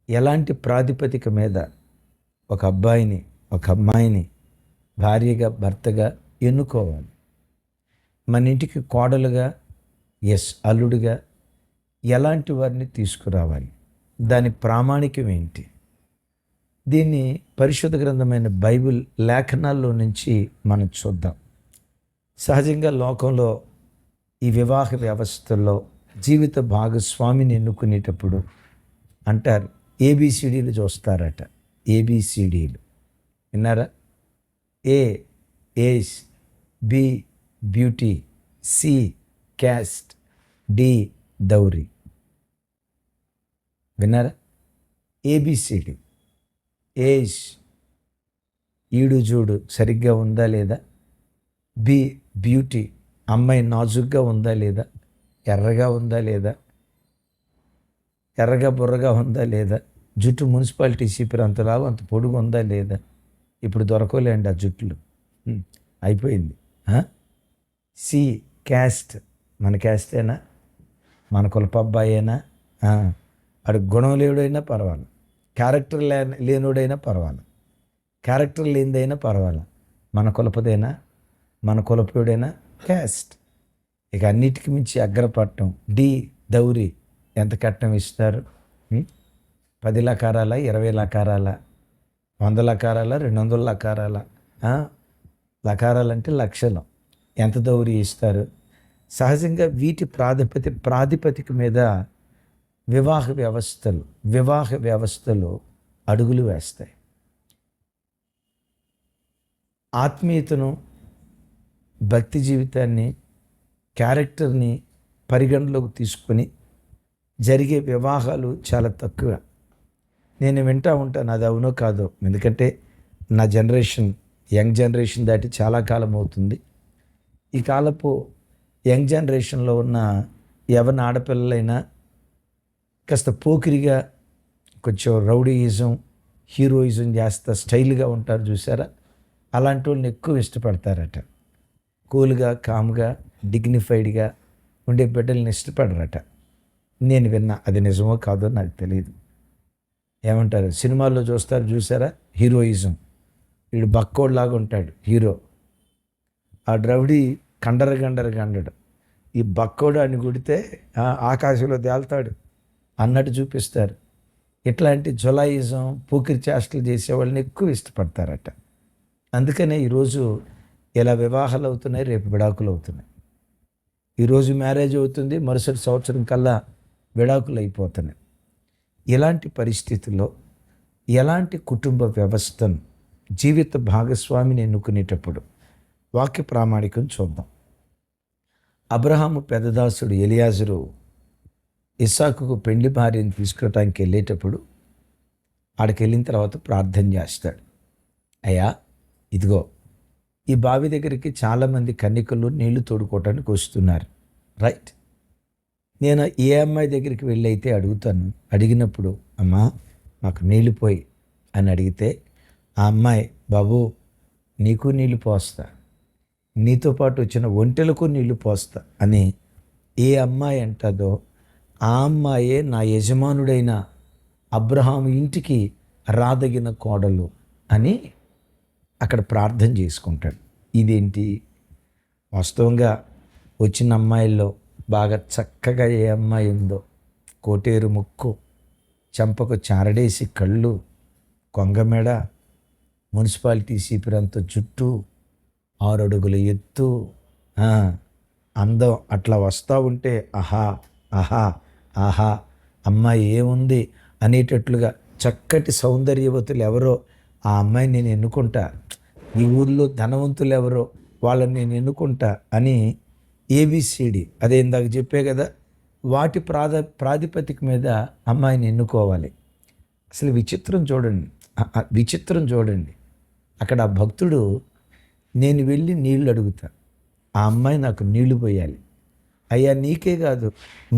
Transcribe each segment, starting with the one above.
ఎలాంటి ప్రాతిపదిక మీద ఒక అబ్బాయిని ఒక అమ్మాయిని భార్యగా భర్తగా ఎన్నుకోవాలి? మన ఇంటికి కోడలుగా, అల్లుడిగా ఎలాంటి వారిని తీసుకురావాలి? దాని ప్రామాణికం ఏంటి? దీన్ని పరిశుద్ధ గ్రంథమైన బైబిల్ లేఖనాల్లో నుంచి మనం చూద్దాం. సహజంగా లోకంలో ఈ వివాహ వ్యవస్థల్లో జీవిత భాగస్వామిని ఎన్నుకునేటప్పుడు అంటారు ఏబిసిడీలు చూస్తారట. ఏబిసిడీలు విన్నారా? Age, B beauty, C caste, D dowry. విన్నారా? ఏబిసిడి. ఏజ్, ఈడు జూడు సరిగ్గా ఉందా లేదా. బి బ్యూటీ, అమ్మాయి నాజుగ్గా ఉందా లేదా, ఎర్రగా ఉందా లేదా, ఎర్రగా బుర్రగా ఉందా లేదా, జుట్టు మున్సిపాలిటీ చీపిరి అంతలాగా అంత పొడుగు ఉందా లేదా. ఇప్పుడు దొరకలేండి ఆ జుట్లు, అయిపోయింది. సి క్యాస్ట్, మన క్యాస్టేనా, మన కులపబ్బాయేనా, అడు గుణం లేడైనా పర్వాలేదు, క్యారెక్టర్ లేనుడైనా పర్వాలేదు, క్యారెక్టర్ లేనిదైనా పర్వాలేదు, మన కులపదైనా మన కులపుడైనా క్యాస్ట్. ఇక అన్నిటికి మించి అగ్రపట్టం డి దౌరి. ఎంత కట్నం ఇస్తారు? 10 లకారాల, 20 లకారాల, 100 లకారాల, 200 లకారాల. లకారాలంటే లక్షలు. ఎంత దౌరి ఇస్తారు? సహజంగా వీటి ప్రాతిపదిక మీద వివాహ వ్యవస్థలు అడుగులు వేస్తాయి. ఆత్మీయతను, భక్తి జీవితాన్ని, క్యారెక్టర్ని పరిగణలోకి తీసుకొని జరిగే వివాహాలు చాలా తక్కువ. నేను వింటూ ఉంటాను, అది అవునో కాదో. ఎందుకంటే నా జనరేషన్, యంగ్ జనరేషన్ దాటి చాలా కాలం అవుతుంది. ఈ కాలపు యంగ్ జనరేషన్లో ఉన్న ఎవరిని ఆడపిల్లలైనా కాస్త పోకిరిగా, కొంచెం రౌడీయిజం, హీరోయిజం చేస్తా స్టైల్గా ఉంటారు చూసారా? అలాంటి వాళ్ళని ఎక్కువ ఇష్టపడతారట. కూల్గా, కామ్గా, డిగ్నిఫైడ్గా ఉండే బిడ్డల్ని ఇష్టపడరట. నేను విన్నా, అది నిజమో కాదో నాకు తెలియదు. ఏమంటారు? సినిమాల్లో చూసారా? హీరోయిజం, వీడు బక్కోడ్లాగా ఉంటాడు హీరో, ఆ రౌడీ గండడు. ఈ బక్కోడు అని కొడితే ఆకాశంలో తేల్తాడు అన్నట్టు చూపిస్తారు. ఇట్లాంటి జొలాయిజం, పూకిరి చేష్టలు చేసేవాళ్ళని ఎక్కువ ఇష్టపడతారట. అందుకనే ఈరోజు ఇలా వివాహాలు అవుతున్నాయి, రేపు విడాకులు అవుతున్నాయి. ఈరోజు మ్యారేజ్ అవుతుంది, మరుసటి సంవత్సరం కల్లా విడాకులు అయిపోతున్నాయి. ఇలాంటి పరిస్థితుల్లో ఎలాంటి కుటుంబ వ్యవస్థను, జీవిత భాగస్వామిని ఎన్నుకునేటప్పుడు వాక్య ప్రామాణికం చూద్దాం. అబ్రహాము పెద్దదాసుడు ఎలియాజరు ఇస్సాకుకు పెండ్లి భార్యను తీసుకురావడానికి వెళ్ళేటప్పుడు ఆడికి వెళ్ళిన తర్వాత ప్రార్థన చేస్తాడు. అయ్యా, ఇదిగో ఈ బావి దగ్గరికి చాలామంది కన్యకలు నీళ్లు తోడుకోవటానికి వస్తున్నారు, రైట్? నేను ఏ అమ్మాయి దగ్గరికి వెళ్ళి అయితే అడిగినప్పుడు అమ్మా మాకు నీళ్ళు పోయి అని అడిగితే ఆ అమ్మాయి, బాబు నీకు నీళ్ళు పోస్తా, నీతో పాటు వచ్చిన ఒంటెలకు నీళ్లు పోస్తా అని ఏ అమ్మాయి అంటుందో ఆ అమ్మాయే నా యజమానుడైన అబ్రహాము ఇంటికి రాదగిన కోడలు అని అక్కడ ప్రార్థన చేసుకుంటాడు. ఇదేంటి? వాస్తవంగా వచ్చిన అమ్మాయిల్లో బాగా చక్కగా ఏ అమ్మాయి ఉందో, కోటేరు ముక్కు, చెంపకు చారడేసి కళ్ళు, కొంగమెడ, మున్సిపాలిటీ చీపిరంత జుట్టు, 6 అడుగుల ఎత్తు, అందం అట్లా వస్తూ ఉంటే ఆహా ఆహా ఆహా అమ్మాయి ఏముంది అనేటట్లుగా చక్కటి సౌందర్యవతులు ఎవరో ఆ అమ్మాయిని నేను ఎన్నుకుంటా, ఈ ఊర్లో ధనవంతులు ఎవరో వాళ్ళని నేను ఎన్నుకుంటా అని ఏబిసిడి, అదే ఇందాక చెప్పే కదా, వాటి ప్రాతిపదిక మీద అమ్మాయిని ఎన్నుకోవాలి. అసలు విచిత్రం చూడండి. అక్కడ ఆ భక్తుడు, నేను వెళ్ళి నీళ్లు అడుగుతా, ఆ అమ్మాయి నాకు నీళ్లు పోయాలి. అయ్యా నీకే కాదు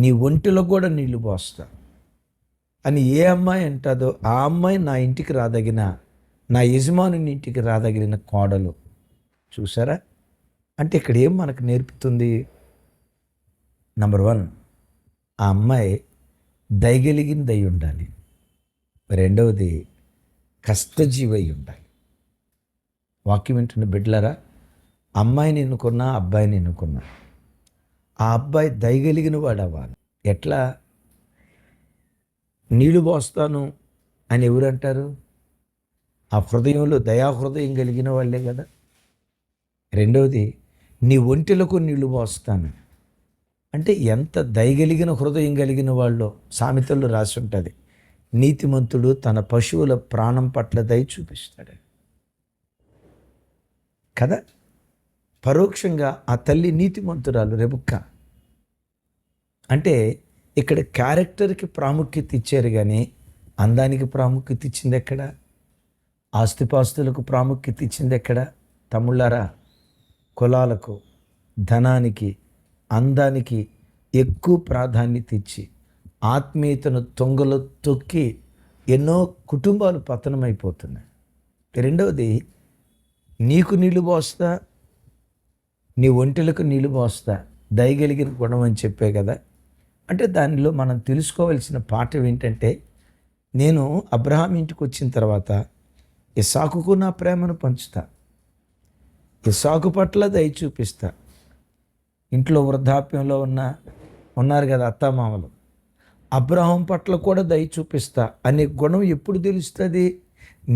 నీ ఒంటిలో కూడా నీళ్లు పోస్తా అని ఏ అమ్మాయి అంటుందో ఆ అమ్మాయి నా ఇంటికి రాదగిన, నా యజమానుని ఇంటికి రాదగిన కోడలు. చూసారా? అంటే ఇక్కడ ఏం మనకు నేర్పుతుంది? నంబర్ 1, ఆ అమ్మాయి దయగలిగింది అయి ఉండాలి. రెండవది కష్టజీవై ఉండాలి. వాక్యం వింటున్న బిడ్డలారా, అమ్మాయిని ఎన్నుకున్నా, అబ్బాయిని ఎన్నుకున్నా, ఆ అబ్బాయి దయగలిగిన వాడు అవ్వాలి. ఎట్లా? నీళ్లు పోస్తాను అని ఎవరంటారు? ఆ హృదయంలో దయాహృదయం కలిగిన వాళ్ళే కదా. రెండవది, నీ ఒంటెలకు నీళ్లు పోస్తాను అంటే ఎంత దయగలిగిన హృదయం కలిగిన వాళ్ళు. సామెతల్లో రాసి ఉంటుంది, నీతిమంతుడు తన పశువుల ప్రాణం పట్ల దయ చూపిస్తాడు కదా. పరోక్షంగా ఆ తల్లి నీతిమంతురాలు రెబెక్క. అంటే ఇక్కడ క్యారెక్టర్కి ప్రాముఖ్యత ఇచ్చారు కానీ అందానికి ప్రాముఖ్యత ఇచ్చింది ఎక్కడ? ఆస్తిపాస్తులకు ప్రాముఖ్యత ఇచ్చింది ఎక్కడ? తమ్ముళ్ళారా, కులాలకు, ధనానికి, అందానికి ఎక్కువ ప్రాధాన్యత ఇచ్చి ఆత్మీయతను తొంగలో తొక్కి ఎన్నో కుటుంబాలు పతనమైపోతున్నాయి. రెండవది, నీకు నీళ్లు పోస్తా, నీ ఒంటెలకు నీళ్లు పోస్తా, దయగలిగిన గుణం అని చెప్పే కదా. అంటే దానిలో మనం తెలుసుకోవాల్సిన పాఠం ఏంటంటే, నేను అబ్రహాం ఇంటికి వచ్చిన తర్వాత ఇస్సాకుకు నా ప్రేమను పంచుతా, ఇస్సాకు పట్ల దయ చూపిస్తా. ఇంట్లో వృద్ధాప్యంలో ఉన్నారు కదా అత్తామామలు, అబ్రహాం పట్ల కూడా దయ చూపిస్తా అనే గుణం ఎప్పుడు తెలుస్తుంది?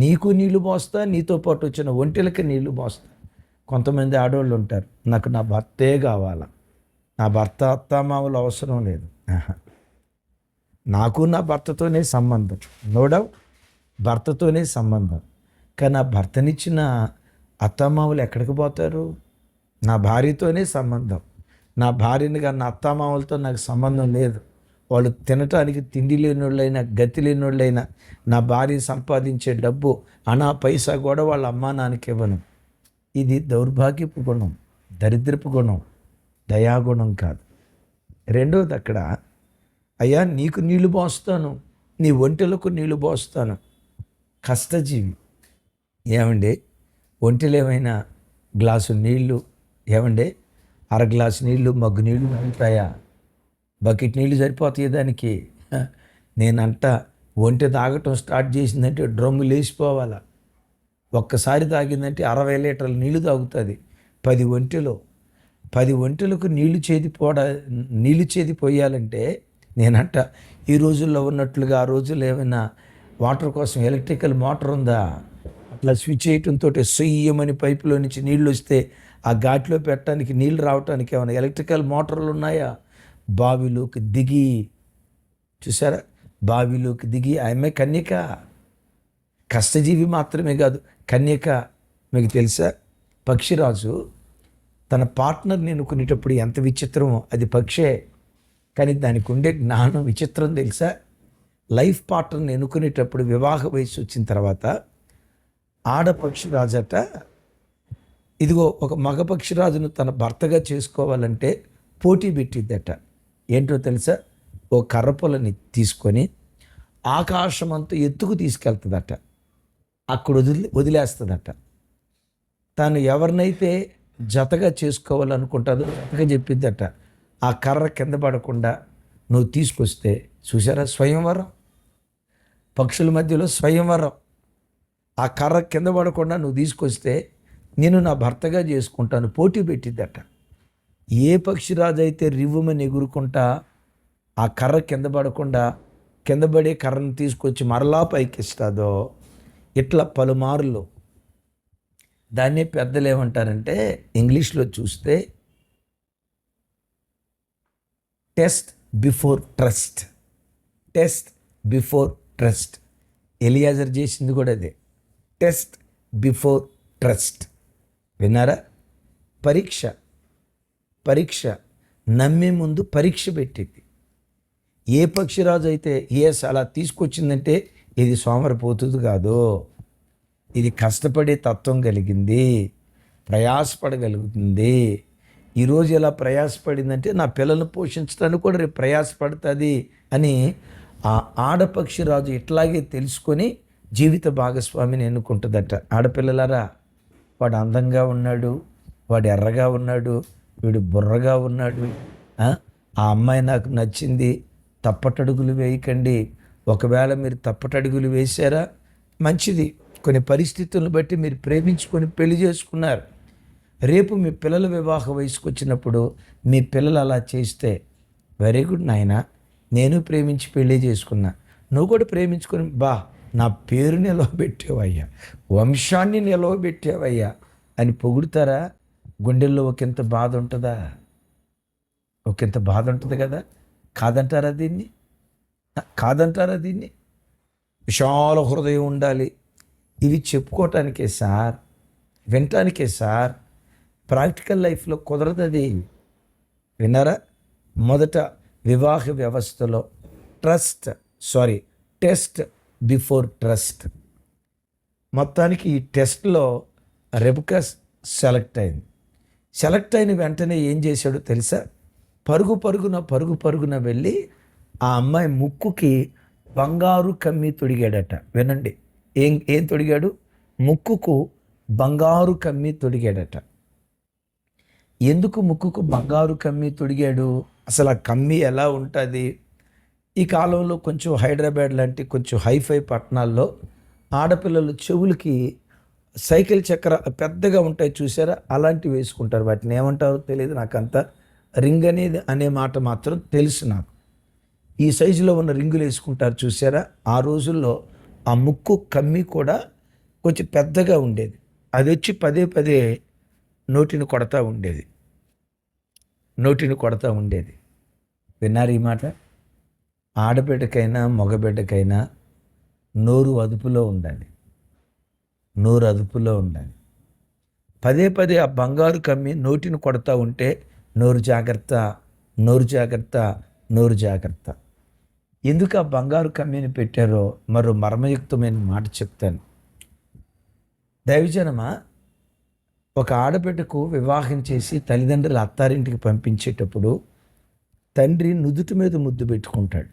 నీకు నీళ్లు పోస్తా, నీతో పాటు వచ్చిన ఒంటెలకి నీళ్లు పోస్తా. కొంతమంది ఆడవాళ్ళు ఉంటారు, నాకు నా భర్తే కావాలా, నా భర్త అత్తామామలు అవసరం లేదు. నాకు నా భర్తతోనే సంబంధం, నో డౌట్ భర్తతోనే సంబంధం. కానీ నా భర్తనిచ్చిన అత్తామామలు ఎక్కడికి పోతారు? నా భార్యతోనే సంబంధం. నా భార్యని కానీ నా అత్తామామలతో నాకు సంబంధం లేదు. వాళ్ళు తినటానికి తిండి లేని వాళ్ళైనా, గతి లేని వాళ్ళైనా, నా భార్య సంపాదించే డబ్బు అనా పైసా కూడా వాళ్ళ అమ్మా నాన్నకి ఇవ్వను. ఇది దౌర్భాగ్యపు గుణం, దరిద్రపు గుణం, దయాగుణం కాదు. రెండవది, అక్కడ అయ్యా నీకు నీళ్లు పోస్తాను, నీ ఒంటెలకు నీళ్లు పోస్తాను. కష్టజీవి. ఏమండి, ఒంటెలు ఏమైనా గ్లాసు నీళ్లు, ఏమండి అర గ్లాసు నీళ్లు, మగ్గు నీళ్లు ఉంటాయా? బకెట్ నీళ్ళు సరిపోతాయి దానికి? నేనంట ఒంటె తాగటం స్టార్ట్ చేసిందంటే డ్రమ్ము లేచిపోవాలా. ఒక్కసారి తాగిందంటే 60 లీటర్ల నీళ్లు తాగుతుంది. 10 ఒంటెలకు నీళ్లు చేది పోయాలంటే నేనంట ఈ రోజుల్లో ఉన్నట్లుగా ఆ రోజుల్లో ఏమైనా వాటర్ కోసం ఎలక్ట్రికల్ మోటార్ ఉందా? అట్లా స్విచ్ వేయటంతో సొయ్యమని పైపులో నుంచి నీళ్ళు వస్తే ఆ ఘాట్లో పెట్టడానికి, నీళ్ళు రావడానికి ఏమైనా ఎలక్ట్రికల్ మోటార్లు ఉన్నాయా? బావిలోకి దిగి, చూసారా, బావిలోకి దిగి ఆమె కన్యక. కష్టజీవి మాత్రమే కాదు, కన్యక. మీకు తెలుసా, పక్షిరాజు తన పార్ట్నర్ని ఎన్నుకునేటప్పుడు ఎంత విచిత్రమో. అది పక్షే, కానీ దానికి ఉండే జ్ఞానం విచిత్రం తెలుసా. లైఫ్ పార్ట్నర్ని ఎన్నుకునేటప్పుడు వివాహ వయసు వచ్చిన తర్వాత ఆడపక్షిరాజట, ఇదిగో ఒక మగ పక్షిరాజును తన భర్తగా చేసుకోవాలంటే పోటీ పెట్టిద్దట. ఏంటో తెలుసా, ఓ కర్రపొలని తీసుకొని ఆకాశమంతా ఎత్తుకు తీసుకెళ్తుందట. అక్కడ వదిలేస్తుందట. తాను ఎవరినైతే జతగా చేసుకోవాలనుకుంటుందో జతగా చెప్పిద్దట. ఆ కర్ర కింద పడకుండా నువ్వు తీసుకొస్తే, చూసారా, స్వయంవరం. పక్షుల మధ్యలో స్వయంవరం. ఆ కర్ర కింద పడకుండా నువ్వు తీసుకొస్తే నేను నా భర్తగా చేసుకుంటాను, పోటీ పెట్టిద్దట. ఏ పక్షిరాజు అయితే రివ్వుమని ఎగురుకుంటా ఆ కర్ర కింద పడకుండా, కింద పడే కర్రను తీసుకొచ్చి మరలా పైకిస్తుందో, ఇట్లా పలుమార్లు. దాన్నే పెద్దలు ఏమంటారంటే, ఇంగ్లీష్లో చూస్తే test before trust. Test before trust. Eliezer చేసింది కూడా అదే, టెస్ట్ బిఫోర్ ట్రస్ట్. విన్నారా? పరీక్ష నమ్మే ముందు పరీక్ష పెట్టింది. ఏ పక్షిరాజు అయితే అలా తీసుకొచ్చిందంటే ఇది సోమరిపోతుంది కాదు, ఇది కష్టపడే తత్వం కలిగింది, ప్రయాసపడగలుగుతుంది. ఈరోజు ఎలా ప్రయాసపడిందంటే నా పిల్లలను పోషించడానికి కూడా రేపు ప్రయాసపడుతుంది అని ఆ ఆడపక్షిరాజు ఇట్లాగే తెలుసుకొని జీవిత భాగస్వామిని ఎన్నుకుంటుందట. ఆడపిల్లలారా, వాడు అందంగా ఉన్నాడు, వాడు ఎర్రగా ఉన్నాడు, వీడు బుర్రగా ఉన్నాడు, ఆ అమ్మాయి నాకు నచ్చింది, తప్పటడుగులు వేయకండి. ఒకవేళ మీరు తప్పటడుగులు వేశారా, మంచిది. కొన్ని పరిస్థితులను బట్టి మీరు ప్రేమించుకొని పెళ్లి చేసుకున్నారు. రేపు మీ పిల్లల వివాహ వయసుకు వచ్చినప్పుడు మీ పిల్లలు అలా చేస్తే, వెరీ గుడ్ నాయనా, నేను ప్రేమించి పెళ్లి చేసుకున్నా, నువ్వు కూడా ప్రేమించుకొని నా పేరు నిలవబెట్టావయ్యా, వంశాన్ని నిలవబెట్టావయ్యా అని పొగుడుతారా? గుండెల్లో ఒకంత బాధ ఉంటుందా? ఒకంత బాధ ఉంటుంది కదా. కాదంటారా దీన్ని? కాదంటారా దీన్ని? విశాల హృదయం ఉండాలి. ఇవి చెప్పుకోవటానికే సార్, వినటానికే సార్. ప్రాక్టికల్ లైఫ్లో కుదరదు అది. విన్నారా? మొదట వివాహ వ్యవస్థలో టెస్ట్ బిఫోర్ ట్రస్ట్. మొత్తానికి ఈ టెస్ట్లో రెబెకా సెలెక్ట్ అయిన వెంటనే ఏం చేశాడో తెలుసా? పరుగు పరుగున వెళ్ళి ఆ అమ్మాయి ముక్కుకి బంగారు కమ్మి తొడిగాడట. వినండి, ఏం తొడిగాడు? ముక్కుకు బంగారు కమ్మి తొడిగాడట. ఎందుకు ముక్కుకు బంగారు కమ్మి తొడిగాడు? అసలు ఆ కమ్మి ఎలా ఉంటుంది? ఈ కాలంలో కొంచెం హైదరాబాద్ లాంటి కొంచెం హైఫై పట్టణాల్లో ఆడపిల్లలు చెవులకి సైకిల్ చక్రాలు పెద్దగా ఉంటాయి చూసారా, అలాంటివి వేసుకుంటారు. వాటిని ఏమంటారో తెలియదు నాకంత. రింగ్ అనే మాట మాత్రం తెలుసు నాకు. ఈ సైజులో ఉన్న రింగులు వేసుకుంటారు చూసారా. ఆ రోజుల్లో ఆ ముక్కు కమ్మి కూడా కొంచెం పెద్దగా ఉండేది. అది వచ్చి పదే నోటిని కొడతా ఉండేది. విన్నారు ఈ మాట? ఆడబిడ్డకైనా మగబిడ్డకైనా నోరు అదుపులో ఉండాలి. పదే ఆ బంగారు కమ్మి నోటిని కొడతా ఉంటే నోరు జాగ్రత్త. ఎందుకు ఆ బంగారు కమ్మిని పెట్టారో మరో మర్మయుక్తమైన మాట చెప్తాను. దైవజనమా, ఒక ఆడబిడ్డకు వివాహం చేసి తల్లిదండ్రులు అత్తారింటికి పంపించేటప్పుడు తండ్రి నుదుటి మీద ముద్దు పెట్టుకుంటాడు,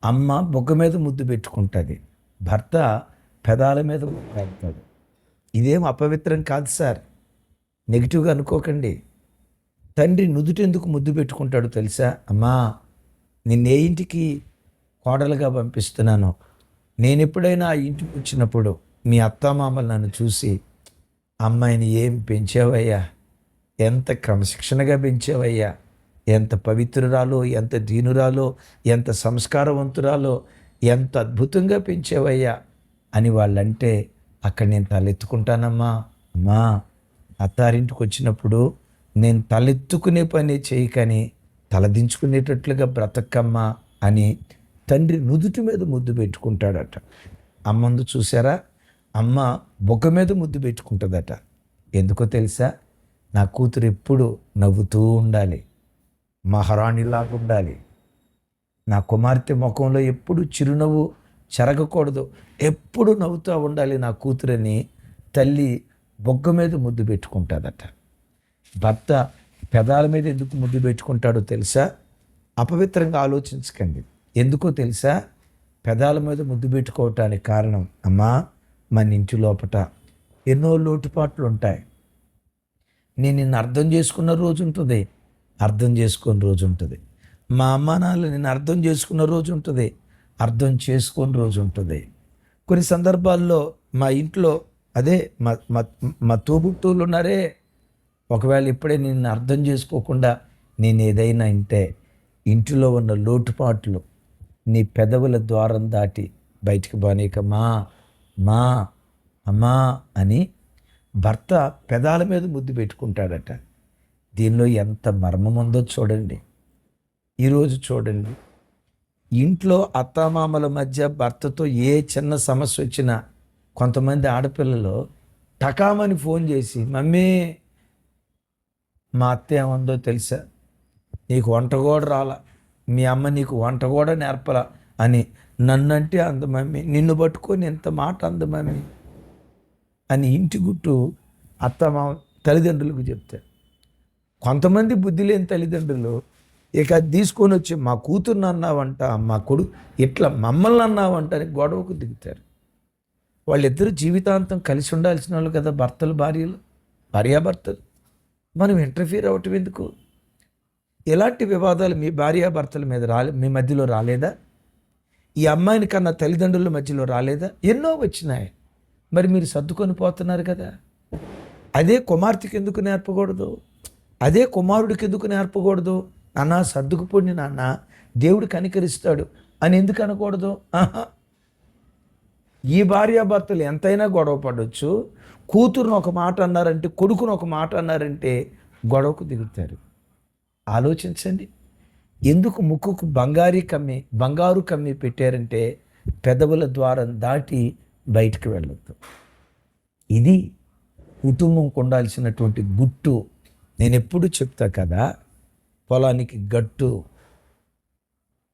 అమ్మ బొగ్గ మీద ముద్దు పెట్టుకుంటుంది, భర్త పెదాల మీద పెడతాడు. ఇదేం అపవిత్రం కాదు సార్, నెగిటివ్గా అనుకోకండి. తండ్రి నుదుటి ఎందుకు ముద్దు పెట్టుకుంటాడు తెలుసా? అమ్మా, నిన్నే ఇంటికి కోడలుగా పంపిస్తున్నాను, నేను ఎప్పుడైనా ఆ ఇంటికి వచ్చినప్పుడు మీ అత్తామామలు నన్ను చూసి, అమ్మాయిని ఏం పెంచావయ్యా, ఎంత క్రమశిక్షణగా పెంచావయ్యా, ఎంత పవిత్రురాలో, ఎంత దీనురాలో, ఎంత సంస్కారవంతురాలో, ఎంత అద్భుతంగా పెంచావయ్యా అని వాళ్ళంటే అక్కడ నేను తలెత్తుకుంటానమ్మా. అమ్మా, అత్తారింటికి వచ్చినప్పుడు నేను తలెత్తుకునే పని చేయకని తలదించుకునేటట్లుగా బ్రతకమ్మా అని తండ్రి నుదుటి మీద ముద్దు పెట్టుకుంటాడట. అమ్మందు చూసారా, అమ్మ బొగ్గ మీద ముద్దు పెట్టుకుంటుందట. ఎందుకో తెలుసా? నా కూతురు ఎప్పుడు నవ్వుతూ ఉండాలి, మహారాణిలాగా ఉండాలి. నా కుమార్తె ముఖంలో ఎప్పుడు చిరునవ్వు చెరగకూడదు, ఎప్పుడు నవ్వుతూ ఉండాలి నా కూతురని తల్లి బొగ్గ మీద ముద్దు పెట్టుకుంటుందట. భర్త పెదాల మీద ఎందుకు ముద్దు పెట్టుకుంటాడో తెలుసా? అపవిత్రంగా ఆలోచించకండి. ఎందుకో తెలుసా? పెదాల మీద ముద్దు పెట్టుకోవటానికి కారణం, అమ్మా, మన ఇంటి లోపట ఎన్నో లోటుపాట్లు ఉంటాయి. నేను నిన్ను అర్థం చేసుకున్న రోజు ఉంటుంది, అర్థం చేసుకున్న రోజు ఉంటుంది. మా అమ్మ నాన్న నేను అర్థం చేసుకున్న రోజు ఉంటుంది, అర్థం చేసుకున్న రోజు ఉంటుంది. కొన్ని సందర్భాల్లో మా ఇంట్లో అదే మా తోబుట్టువులు ఉన్నారే, ఒకవేళ ఇప్పుడే నిన్ను అర్థం చేసుకోకుండా నేను ఏదైనా అంటే ఇంటిలో ఉన్న లోటుపాట్లు నీ పెదవుల ద్వారం దాటి బయటికి బానేకమ్మా, మా అమ్మా అని భర్త పెదాల మీద ముద్దు పెట్టుకుంటాడట. దీనిలో ఎంత మర్మం ఉందో చూడండి. ఈరోజు చూడండి, ఇంట్లో అత్తామామల మధ్య భర్తతో ఏ చిన్న సమస్య వచ్చినా కొంతమంది ఆడపిల్లలు టకామని ఫోన్ చేసి, మమ్మీ మా అత్త ఏముందో తెలుసా, నీకు వంట కూడా రాలా, మీ అమ్మ నీకు వంట కూడా నేర్పలా అని నన్నంటే అంద మమ్మీ, నిన్ను పట్టుకొని ఎంత మాట అంద మమ్మీ అని ఇంటి గుట్టు అత్తమామ తల్లిదండ్రులకు చెప్తారు. కొంతమంది బుద్ధి లేని తల్లిదండ్రులు ఇక అది తీసుకొని వచ్చి మా కూతుర్ని అన్నావంట, మా కొడుకు ఇట్లా మమ్మల్ని అన్నావంట అని గొడవకు దిగుతారు. వాళ్ళిద్దరూ జీవితాంతం కలిసి ఉండాల్సిన వాళ్ళు కదా, భార్యాభర్తలు. మనం ఇంటర్ఫీర్ అవ్వటం ఎందుకు? ఎలాంటి వివాదాలు మీ భార్యాభర్తల మీద మీ మధ్యలో రాలేదా? ఈ అమ్మాయిని కన్నా తల్లిదండ్రుల మధ్యలో రాలేదా? ఎన్నో వచ్చినాయి. మరి మీరు సర్దుకొని పోతున్నారు కదా. అదే కుమార్తెకి ఎందుకు నేర్పకూడదు? అదే కుమారుడికి ఎందుకు నేర్పకూడదు? నాన్న సర్దుకుపోండి నాన్న, దేవుడు కనికరిస్తాడు అని ఎందుకు అనకూడదు? ఆహా. ఈ భార్యాభర్తలు ఎంతైనా గొడవ పడవచ్చు. కూతురును ఒక మాట అన్నారంటే, కొడుకును ఒక మాట అన్నారంటే గొడవకు దిగుతారు. ఆలోచించండి. ఎందుకు ముక్కుకు బంగారు కమ్మి పెట్టారంటే పెదవుల ద్వారం దాటి బయటికి వెళ్ళొద్దు. ఇది కుటుంబంకు ఉండాల్సినటువంటి గుట్టు. నేను ఎప్పుడు చెప్తా కదా, పొలానికి గట్టు,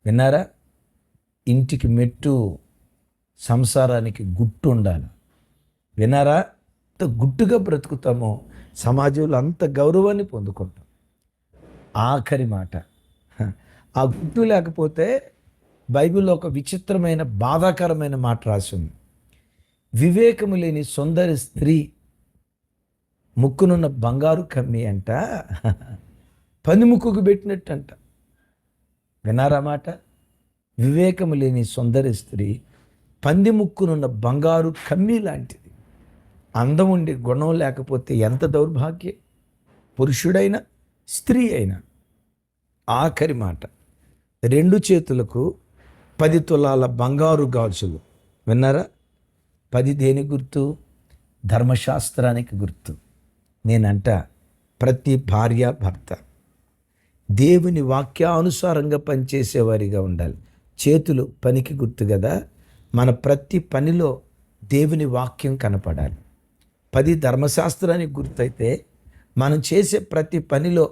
విన్నారా? ఇంటికి మెట్టు, సంసారానికి గుట్టు ఉండాలి. విన్నారా? అంత గుట్టుగా బ్రతుకుతామో సమాజంలో అంత గౌరవాన్ని పొందుకుంటాం. ఆఖరి మాట, ఆ గుట్టు లేకపోతే బైబిల్లో ఒక విచిత్రమైన బాధాకరమైన మాట రాసింది. వివేకము లేని సుందరి స్త్రీ ముక్కునున్న బంగారు కమ్మి అంట పని ముక్కుకు పెట్టినట్టంట. వినారా మాట? వివేకము లేని సుందరి స్త్రీ పంది ముక్కునున్న బంగారు కమ్మి లాంటిది. అందం ఉండి గుణం లేకపోతే ఎంత దౌర్భాగ్యం, పురుషుడైనా స్త్రీ అయినా. ఆఖరి మాట, 2 చేతులకు 10 తులాల బంగారు గాజులు. విన్నారా? 10 దేని గుర్తు? ధర్మశాస్త్రానికి గుర్తు. నేనంట ప్రతి భార్య భర్త దేవుని వాక్యానుసారంగా పనిచేసేవారిగా ఉండాలి. చేతులు పనికి గుర్తు కదా. మన ప్రతి పనిలో దేవుని వాక్యం కనపడాలి. 10 ధర్మశాస్త్రానికి గుర్తయితే మనం చేసే ప్రతి పనిలో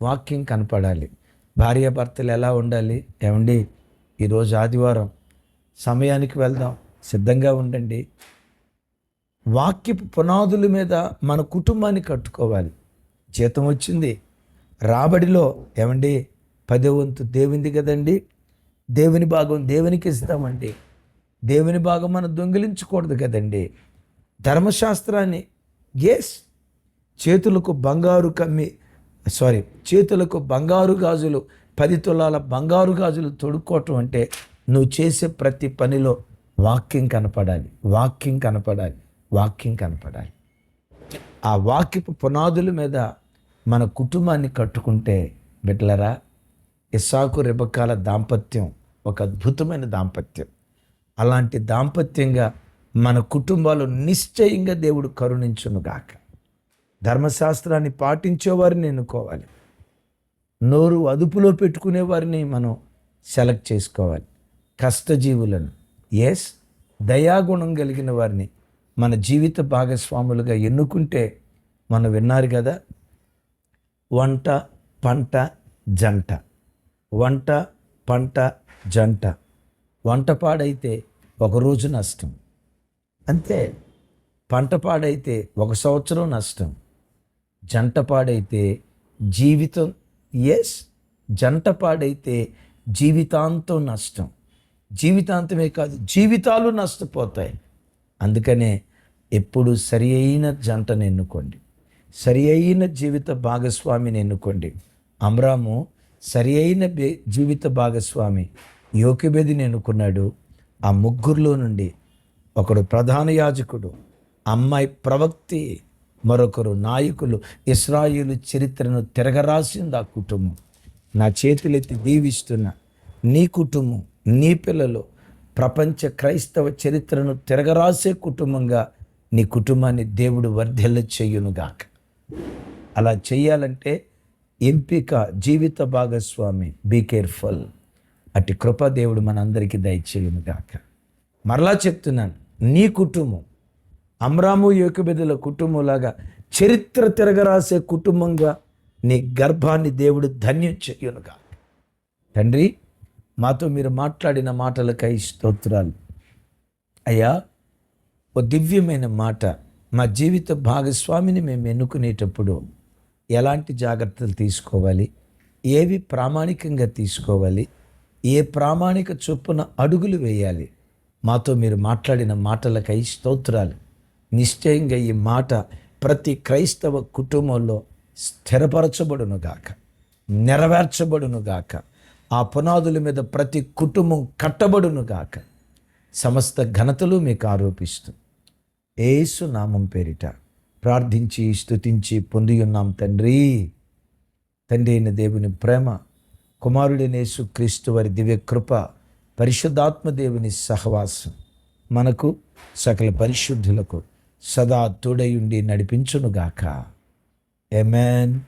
వాక్యం కనపడాలి. భార్యాభర్తలు ఎలా ఉండాలి? ఏమండి, ఈరోజు ఆదివారం, సమయానికి వెళ్దాం, సిద్ధంగా ఉండండి. వాక్యపు పునాదుల మీద మన కుటుంబాన్ని కట్టుకోవాలి. జీతం వచ్చింది, రాబడిలో ఏమండి 10వ వంతు దేవునిది కదండి. దేవుని భాగం దేవునికి ఇస్తామండి. దేవుని భాగం మనం దొంగిలించకూడదు కదండి. ధర్మశాస్త్రాన్ని చేతులకు బంగారు గాజులు 10 తులాల బంగారు గాజులు తొడుక్కోవటం అంటే నువ్వు చేసే ప్రతి పనిలో వాక్యం కనపడాలి. ఆ వాక్యపు పునాదుల మీద మన కుటుంబాన్ని కట్టుకుంటే, బిడ్డలారా, ఇస్సాకు రెబెక్కాల దాంపత్యం ఒక అద్భుతమైన దాంపత్యం. అలాంటి దాంపత్యంగా మన కుటుంబాలు నిశ్చయంగా దేవుడు కరుణించునుగాక. ధర్మశాస్త్రాన్ని పాటించేవారిని ఎన్నుకోవాలి. నోరు అదుపులో పెట్టుకునేవారిని మనం సెలెక్ట్ చేసుకోవాలి. కష్టజీవులను, దయాగుణం కలిగిన వారిని మన జీవిత భాగస్వాములుగా ఎన్నుకుంటే, మనం విన్నారు కదా, వంట పంట జంట. వంట పాడైతే ఒకరోజు నష్టం అంతే. పంట పాడైతే 1 సంవత్సరం నష్టం. జంట పాడైతే జీవితం. జంట పాడైతే జీవితాంతం నష్టం. జీవితాంతమే కాదు, జీవితాలు నష్టపోతాయి. అందుకనే ఎప్పుడు సరి అయిన జంటను ఎన్నుకోండి, సరి అయిన జీవిత భాగస్వామిని ఎన్నుకోండి. అమ్రాము సరి అయిన జీవిత భాగస్వామి యోకెబెదిని ఎన్నుకున్నాడు. ఆ ముగ్గురులో నుండి ఒకడు ప్రధాన యాజకుడు, అమ్మాయి ప్రవక్తి, మరొకరు నాయకులు. ఇశ్రాయేలు చరిత్రను తిరగరాసింది ఆ కుటుంబం. నా చేతులెత్తి దీవిస్తున్న నీ కుటుంబం, నీ పిల్లలు ప్రపంచ క్రైస్తవ చరిత్రను తిరగరాసే కుటుంబంగా నీ కుటుంబాన్ని దేవుడు వర్ధిల్ల చేయునుగాక. అలా చేయాలంటే ఎంపిక జీవిత భాగస్వామి. Be careful. అట్టి కృప దేవుడు మనందరికీ దయచేయునుగాక. మరలా చెప్తున్నాను, నీ కుటుంబం అమ్రాము యోకెబెదుల కుటుంబంలాగా చరిత్ర తిరగరాసే కుటుంబంగా నీ గర్భాన్ని దేవుడు ధన్యం చేయునుగాక. తండ్రి, మాతో మీరు మాట్లాడిన మాటలకై స్తోత్రాలు అయ్యా. ఓ దివ్యమైన మాట, మా జీవిత భాగస్వామిని మేము ఎన్నుకునేటప్పుడు ఎలాంటి జాగ్రత్తలు తీసుకోవాలి, ఏవి ప్రామాణికంగా తీసుకోవాలి, ఏ ప్రామాణిక చొప్పున అడుగులు వేయాలి, మాతో మీరు మాట్లాడిన మాటలకై స్తోత్రాలు. నిశ్చయంగా ఈ మాట ప్రతి క్రైస్తవ కుటుంబంలో స్థిరపరచబడునుగాక, నెరవేర్చబడునుగాక. ఆ పునాదుల మీద ప్రతి కుటుంబం కట్టబడును గాక. సమస్త ఘనతలు మీకు ఆరోపిస్తూ యేసు నామం పేరిట ప్రార్థించి స్తుతించి పొంది ఉన్నాం తండ్రి. తండ్రి అయిన దేవుని ప్రేమ, కుమారుడైన యేసు క్రీస్తు వారి దివ్య కృప, పరిశుద్ధాత్మ దేవుని సహవాసం మనకు సకల పరిశుద్ధులకు సదా తోడై ఉండి నడిపించునుగాక. ఆమేన్.